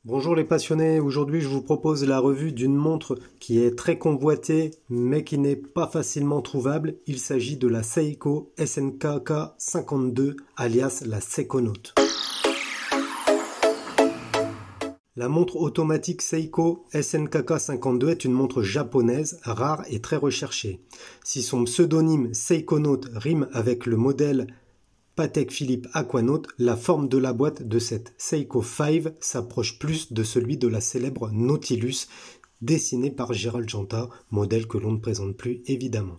Bonjour les passionnés, aujourd'hui je vous propose la revue d'une montre qui est très convoitée mais qui n'est pas facilement trouvable. Il s'agit de la Seiko SNKK 52 alias la Seikonote. La montre automatique Seiko SNKK 52 est une montre japonaise, rare et très recherchée. Si son pseudonyme Seikonote rime avec le modèle Patek Philippe Aquanaut, la forme de la boîte de cette Seiko 5 s'approche plus de celui de la célèbre Nautilus, dessinée par Gérald Genta, modèle que l'on ne présente plus évidemment.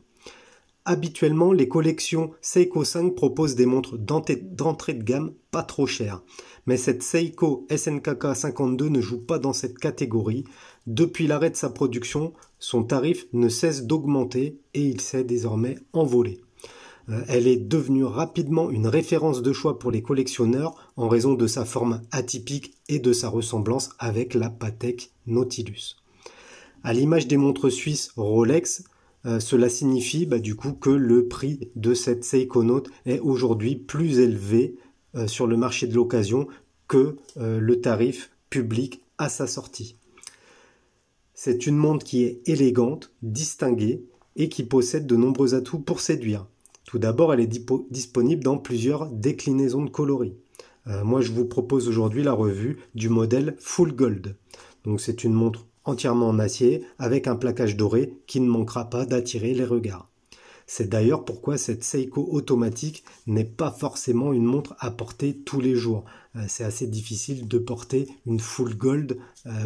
Habituellement, les collections Seiko 5 proposent des montres d'entrée de gamme pas trop chères. Mais cette Seiko SNKK 52 ne joue pas dans cette catégorie. Depuis l'arrêt de sa production, son tarif ne cesse d'augmenter et il s'est désormais envolé. Elle est devenue rapidement une référence de choix pour les collectionneurs en raison de sa forme atypique et de sa ressemblance avec la Patek Nautilus. À l'image des montres suisses Rolex, cela signifie du coup que le prix de cette Seikonote est aujourd'hui plus élevé sur le marché de l'occasion que le tarif public à sa sortie. C'est une montre qui est élégante, distinguée et qui possède de nombreux atouts pour séduire. Tout d'abord, elle est disponible dans plusieurs déclinaisons de coloris. Moi, je vous propose aujourd'hui la revue du modèle Full Gold. Donc, c'est une montre entièrement en acier avec un plaquage doré qui ne manquera pas d'attirer les regards. C'est d'ailleurs pourquoi cette Seiko automatique n'est pas forcément une montre à porter tous les jours. C'est assez difficile de porter une Full Gold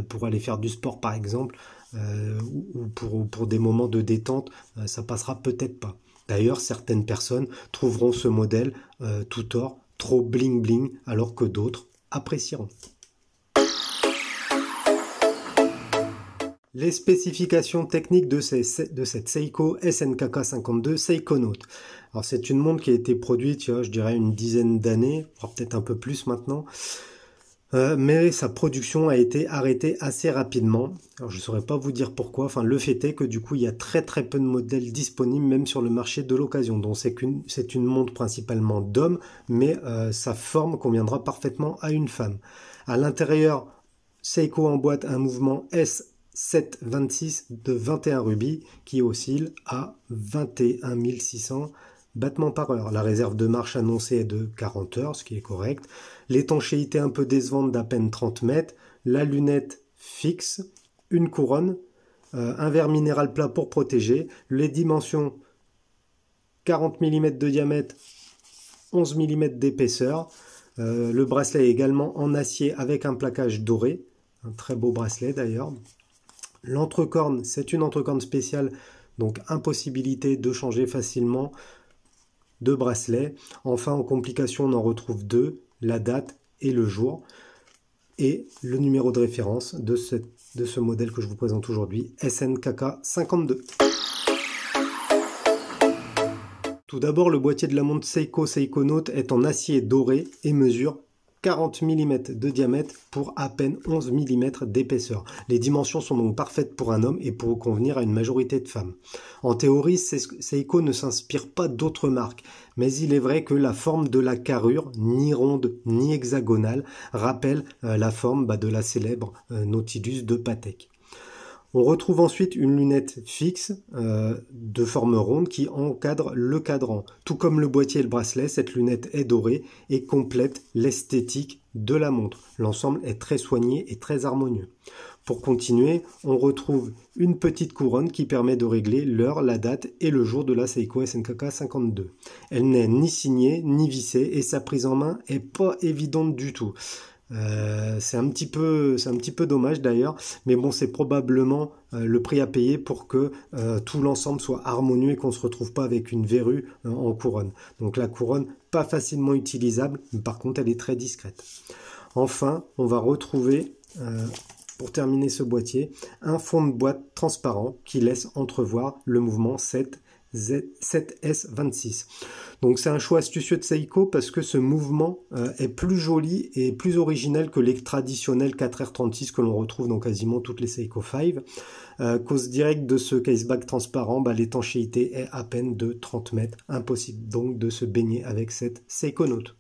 pour aller faire du sport par exemple ou pour des moments de détente, ça passera peut-être pas. D'ailleurs, certaines personnes trouveront ce modèle tout or, trop bling bling, alors que d'autres apprécieront. Les spécifications techniques de cette Seiko SNKK 52 Seikonote. Alors c'est une montre qui a été produite, je dirais une dizaine d'années, voire peut-être un peu plus maintenant. Mais sa production a été arrêtée assez rapidement. Alors je ne saurais pas vous dire pourquoi. Enfin, le fait est que du coup, il y a très peu de modèles disponibles, même sur le marché de l'occasion. Donc c'est une montre principalement d'hommes, mais sa forme conviendra parfaitement à une femme. À l'intérieur, Seiko emboîte un mouvement S726 de 21 rubis qui oscille à 21 600 battements par heure. La réserve de marche annoncée est de 40 heures, ce qui est correct. L'étanchéité un peu décevante d'à peine 30 mètres. La lunette fixe, une couronne, un verre minéral plat pour protéger. Les dimensions 40 mm de diamètre, 11 mm d'épaisseur. Le bracelet est également en acier avec un plaquage doré. Un très beau bracelet d'ailleurs. L'entrecorne, c'est une entrecorne spéciale, donc impossibilité de changer facilement de bracelet. Enfin, en complication, on en retrouve deux, la date et le jour, et le numéro de référence de ce modèle que je vous présente aujourd'hui, SNKK 52. Tout d'abord, le boîtier de la montre Seiko Seikonote est en acier doré et mesure 40 mm de diamètre pour à peine 11 mm d'épaisseur. Les dimensions sont donc parfaites pour un homme et pour convenir à une majorité de femmes. En théorie, Seiko ne s'inspire pas d'autres marques, mais il est vrai que la forme de la carrure, ni ronde ni hexagonale, rappelle la forme de la célèbre Nautilus de Patek. On retrouve ensuite une lunette fixe de forme ronde qui encadre le cadran. Tout comme le boîtier et le bracelet, cette lunette est dorée et complète l'esthétique de la montre. L'ensemble est très soigné et très harmonieux. Pour continuer, on retrouve une petite couronne qui permet de régler l'heure, la date et le jour de la Seiko SNKK 52. Elle n'est ni signée ni vissée et sa prise en main est pas évidente du tout. C'est un petit peu dommage d'ailleurs, mais bon, c'est probablement le prix à payer pour que tout l'ensemble soit harmonieux et qu'on ne se retrouve pas avec une verrue en couronne. Donc la couronne, pas facilement utilisable, mais par contre elle est très discrète. Enfin, on va retrouver, pour terminer ce boîtier, un fond de boîte transparent qui laisse entrevoir le mouvement 7S26. Donc c'est un choix astucieux de Seiko parce que ce mouvement est plus joli et plus original que les traditionnels 4R36 que l'on retrouve dans quasiment toutes les Seiko 5. Cause directe de ce caseback transparent, l'étanchéité est à peine de 30 mètres. Impossible donc de se baigner avec cette Seikonote.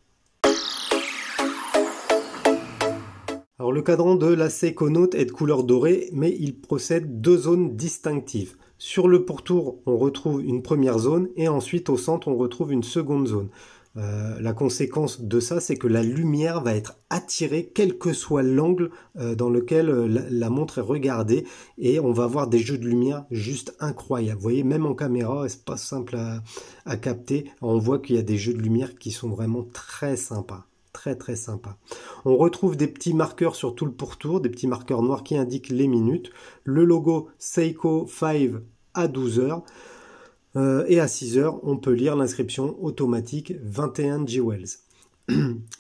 Alors le cadran de la Seikonaut est de couleur dorée, mais il possède deux zones distinctives. Sur le pourtour, on retrouve une première zone et ensuite au centre, on retrouve une seconde zone. La conséquence de ça, c'est que la lumière va être attirée quel que soit l'angle dans lequel la montre est regardée et on va avoir des jeux de lumière juste incroyables. Vous voyez, même en caméra, c'est pas simple à capter. On voit qu'il y a des jeux de lumière qui sont vraiment très sympas. Très sympa. On retrouve des petits marqueurs sur tout le pourtour, des petits marqueurs noirs qui indiquent les minutes. Le logo Seiko 5 à 12 heures. Et à 6 heures, on peut lire l'inscription automatique 21 Jewels.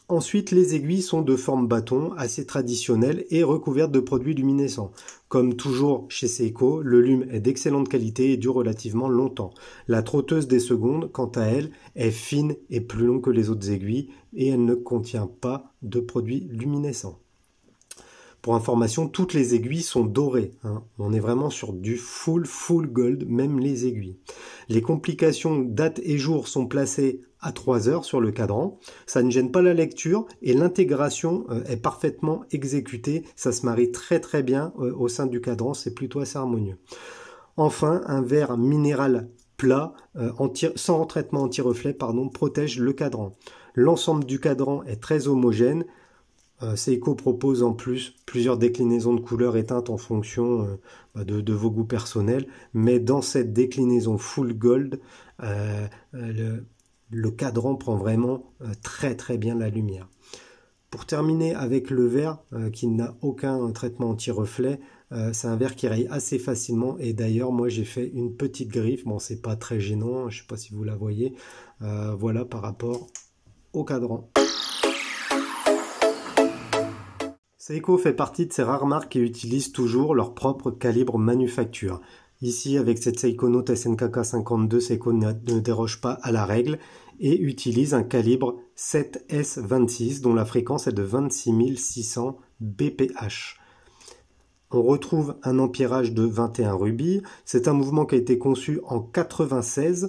Ensuite, les aiguilles sont de forme bâton, assez traditionnelle et recouvertes de produits luminescents. Comme toujours chez Seiko, le lume est d'excellente qualité et dure relativement longtemps. La trotteuse des secondes, quant à elle, est fine et plus longue que les autres aiguilles et elle ne contient pas de produits luminescents. Pour information, toutes les aiguilles sont dorées. On est vraiment sur du full gold, même les aiguilles. Les complications date et jour sont placées à 3 heures sur le cadran. Ça ne gêne pas la lecture et l'intégration est parfaitement exécutée. Ça se marie très bien au sein du cadran, c'est plutôt assez harmonieux. Enfin, un verre minéral plat, sans traitement anti-reflet, protège le cadran. L'ensemble du cadran est très homogène. Seiko propose en plus plusieurs déclinaisons de couleurs éteintes en fonction de vos goûts personnels, mais dans cette déclinaison full gold, le cadran prend vraiment très bien la lumière. Pour terminer avec le verre qui n'a aucun traitement anti-reflet, c'est un verre qui raye assez facilement et d'ailleurs moi j'ai fait une petite griffe, bon c'est pas très gênant, je sais pas si vous la voyez, voilà par rapport au cadran. Seiko fait partie de ces rares marques qui utilisent toujours leur propre calibre manufacture. Ici, avec cette Seikonaut SNKK 52, Seiko ne déroge pas à la règle et utilise un calibre 7S26 dont la fréquence est de 26 600 bph. On retrouve un empierrage de 21 rubis. C'est un mouvement qui a été conçu en 96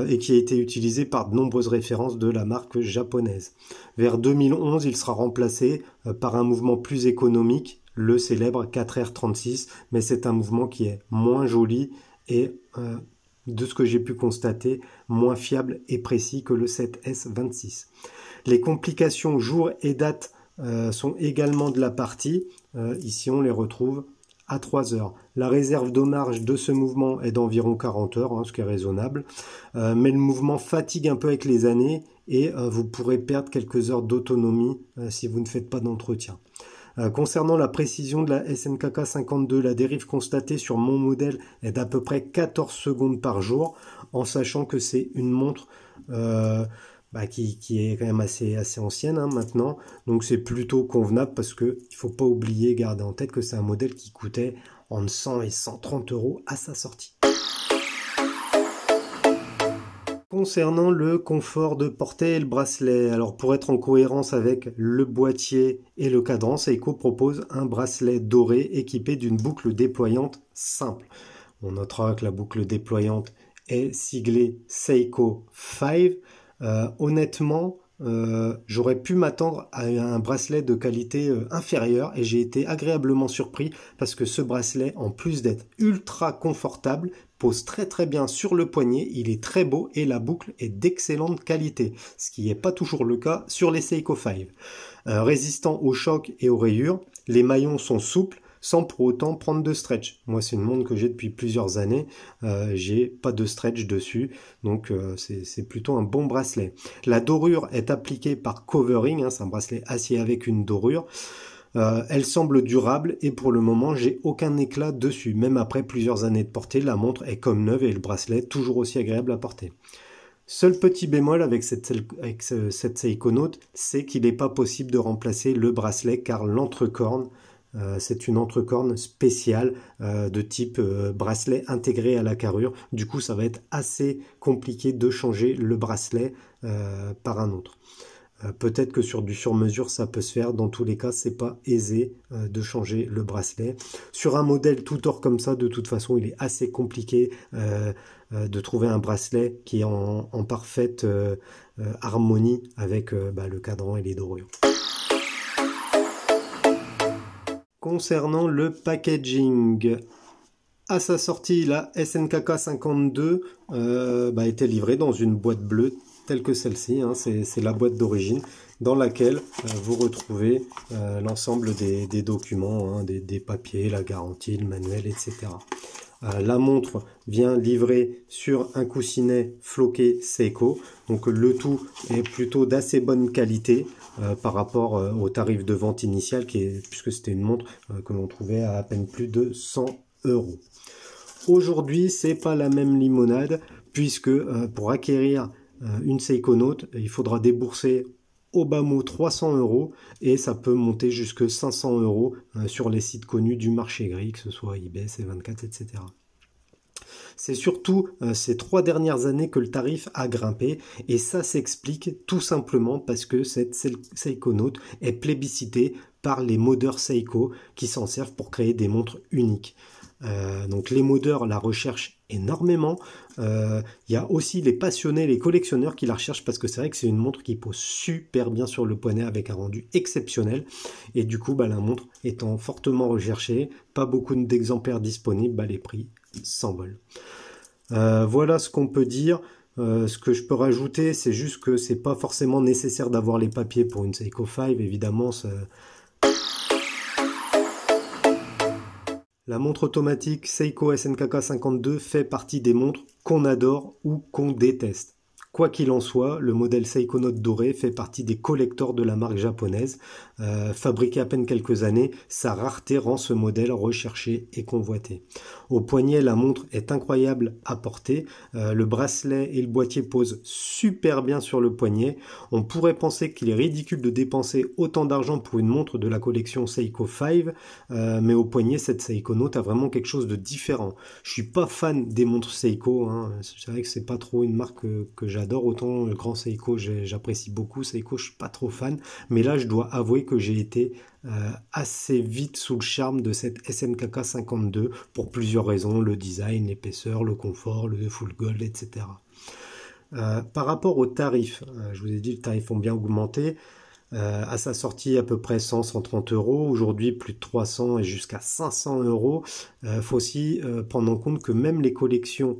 et qui a été utilisé par de nombreuses références de la marque japonaise. Vers 2011, il sera remplacé par un mouvement plus économique, le célèbre 4R36, mais c'est un mouvement qui est moins joli et, de ce que j'ai pu constater, moins fiable et précis que le 7S26. Les complications jour et date sont également de la partie. Ici, on les retrouve à 3 heures. La réserve de marge de ce mouvement est d'environ 40 heures, ce qui est raisonnable. Mais le mouvement fatigue un peu avec les années et vous pourrez perdre quelques heures d'autonomie si vous ne faites pas d'entretien. Concernant la précision de la SNKK 52, la dérive constatée sur mon modèle est d'à peu près 14 secondes par jour, en sachant que c'est une montre qui est quand même assez ancienne maintenant, donc c'est plutôt convenable parce que il faut pas oublier, garder en tête que c'est un modèle qui coûtait entre 100 et 130 € à sa sortie. Concernant le confort de porter et le bracelet, alors pour être en cohérence avec le boîtier et le cadran, Seiko propose un bracelet doré équipé d'une boucle déployante simple. On notera que la boucle déployante est siglée Seiko 5. Honnêtement, j'aurais pu m'attendre à un bracelet de qualité inférieure et j'ai été agréablement surpris parce que ce bracelet, en plus d'être ultra confortable, pose très bien sur le poignet, il est très beau et la boucle est d'excellente qualité, ce qui n'est pas toujours le cas sur les Seiko 5. Résistant aux chocs et aux rayures, les maillons sont souples, sans pour autant prendre de stretch. Moi, c'est une montre que j'ai depuis plusieurs années. J'ai pas de stretch dessus, donc c'est plutôt un bon bracelet. La dorure est appliquée par Covering, c'est un bracelet acier avec une dorure. Elle semble durable et pour le moment, j'ai aucun éclat dessus. Même après plusieurs années de portée, la montre est comme neuve et le bracelet toujours aussi agréable à porter. Seul petit bémol avec cette Seikonaut, c'est qu'il n'est pas possible de remplacer le bracelet car l'entrecorne, c'est une entrecorne spéciale de type bracelet intégré à la carrure. Du coup, ça va être assez compliqué de changer le bracelet par un autre. Peut-être que sur du sur-mesure, ça peut se faire. Dans tous les cas, c'est pas aisé de changer le bracelet. Sur un modèle tout or comme ça, de toute façon, il est assez compliqué de trouver un bracelet qui est en parfaite harmonie avec le cadran et les dorures. Concernant le packaging, à sa sortie, la SNKK 52 était livrée dans une boîte bleue telle que celle-ci, hein, c'est la boîte d'origine dans laquelle vous retrouvez l'ensemble des documents, hein, des papiers, la garantie, le manuel, etc. La montre vient livrée sur un coussinet floqué Seiko, donc le tout est plutôt d'assez bonne qualité par rapport au tarif de vente initial, puisque c'était une montre que l'on trouvait à peine plus de 100 €. Aujourd'hui, c'est pas la même limonade, puisque pour acquérir une Seiko Note, il faudra débourser au bas mot 300 € et ça peut monter jusque 500 € sur les sites connus du marché gris, que ce soit eBay, C24, etc. C'est surtout ces 3 dernières années que le tarif a grimpé et ça s'explique tout simplement parce que cette Seiko Note est plébiscitée par les modeurs Seiko qui s'en servent pour créer des montres uniques. Donc les modeurs la recherchent énormément. Il y a aussi les passionnés, les collectionneurs qui la recherchent parce que c'est vrai que c'est une montre qui pose super bien sur le poignet avec un rendu exceptionnel. Et du coup, la montre étant fortement recherchée, pas beaucoup d'exemplaires disponibles, les prix s'envolent. Voilà ce qu'on peut dire. Ce que je peux rajouter, c'est juste que c'est pas forcément nécessaire d'avoir les papiers pour une Seiko 5, évidemment. La montre automatique Seiko SNKK 52 fait partie des montres qu'on adore ou qu'on déteste. Quoi qu'il en soit, le modèle Seiko Note doré fait partie des collectors de la marque japonaise. Fabriqué à peine quelques années, sa rareté rend ce modèle recherché et convoité. Au poignet, la montre est incroyable à porter. Le bracelet et le boîtier posent super bien sur le poignet. On pourrait penser qu'il est ridicule de dépenser autant d'argent pour une montre de la collection Seiko 5, mais au poignet, cette Seiko Note a vraiment quelque chose de différent. Je suis pas fan des montres Seiko, hein. C'est vrai que c'est pas trop une marque que j'adore. Autant le grand Seiko, j'apprécie beaucoup. Seiko, je suis pas trop fan, mais là, je dois avouer que j'ai été assez vite sous le charme de cette SNKK 52 pour plusieurs raisons, le design, l'épaisseur, le confort, le full gold, etc. Par rapport aux tarifs, je vous ai dit, les tarifs ont bien augmenté. À sa sortie, à peu près 100-130 €. Aujourd'hui, plus de 300 et jusqu'à 500 €. Faut aussi prendre en compte que même les collections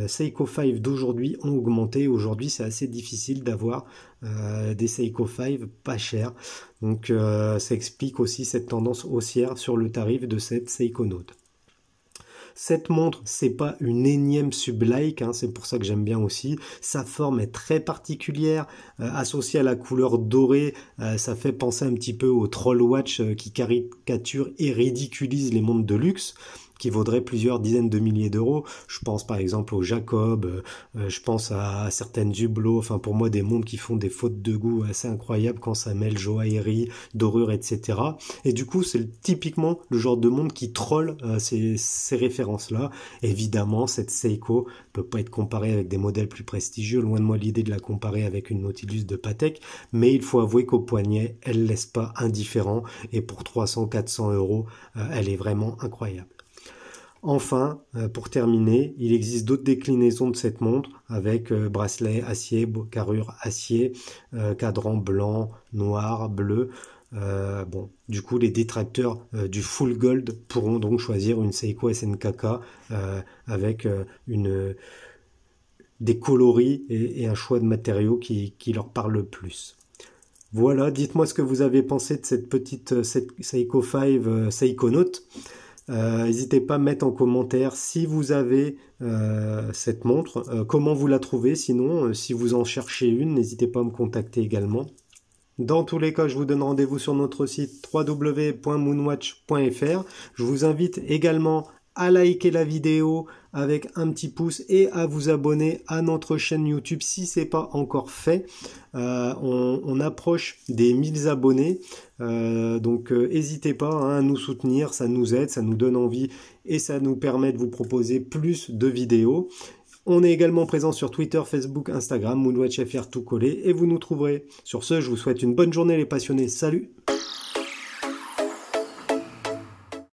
Seiko 5 d'aujourd'hui ont augmenté. Aujourd'hui, c'est assez difficile d'avoir des Seiko 5 pas chers. Donc, ça explique aussi cette tendance haussière sur le tarif de cette Seiko Note. Cette montre, c'est pas une énième Sublike, hein, c'est pour ça que j'aime bien aussi. Sa forme est très particulière, associée à la couleur dorée, ça fait penser un petit peu au Troll Watch qui caricature et ridiculise les montres de luxe, qui vaudraient plusieurs dizaines de milliers d'euros. Je pense par exemple au Jacob, je pense à certaines Hublot, enfin pour moi des montres qui font des fautes de goût assez incroyables quand ça mêle joaillerie, dorure, etc. Et du coup c'est typiquement le genre de montre qui troll ces références-là. Évidemment cette Seiko peut pas être comparée avec des modèles plus prestigieux, loin de moi l'idée de la comparer avec une Nautilus de Patek, mais il faut avouer qu'au poignet elle laisse pas indifférent et pour 300-400 €, elle est vraiment incroyable. Enfin, pour terminer, il existe d'autres déclinaisons de cette montre avec bracelet acier, carrure acier, cadran blanc, noir, bleu. Du coup, les détracteurs du full gold pourront donc choisir une Seiko SNKK avec des coloris et un choix de matériaux qui leur parle le plus. Voilà, dites-moi ce que vous avez pensé de cette petite Seiko 5 Seiko Note. N'hésitez pas à mettre en commentaire si vous avez cette montre, comment vous la trouvez, sinon si vous en cherchez une, n'hésitez pas à me contacter également. Dans tous les cas, je vous donne rendez-vous sur notre site www.moonwatch.fr. Je vous invite également à liker la vidéo avec un petit pouce et à vous abonner à notre chaîne YouTube si ce n'est pas encore fait. On approche des 1000 abonnés, donc n'hésitez pas à nous soutenir, ça nous aide, ça nous donne envie et ça nous permet de vous proposer plus de vidéos. On est également présent sur Twitter, Facebook, Instagram, MoonwatchFR tout collé et vous nous trouverez. Sur ce, je vous souhaite une bonne journée les passionnés, salut!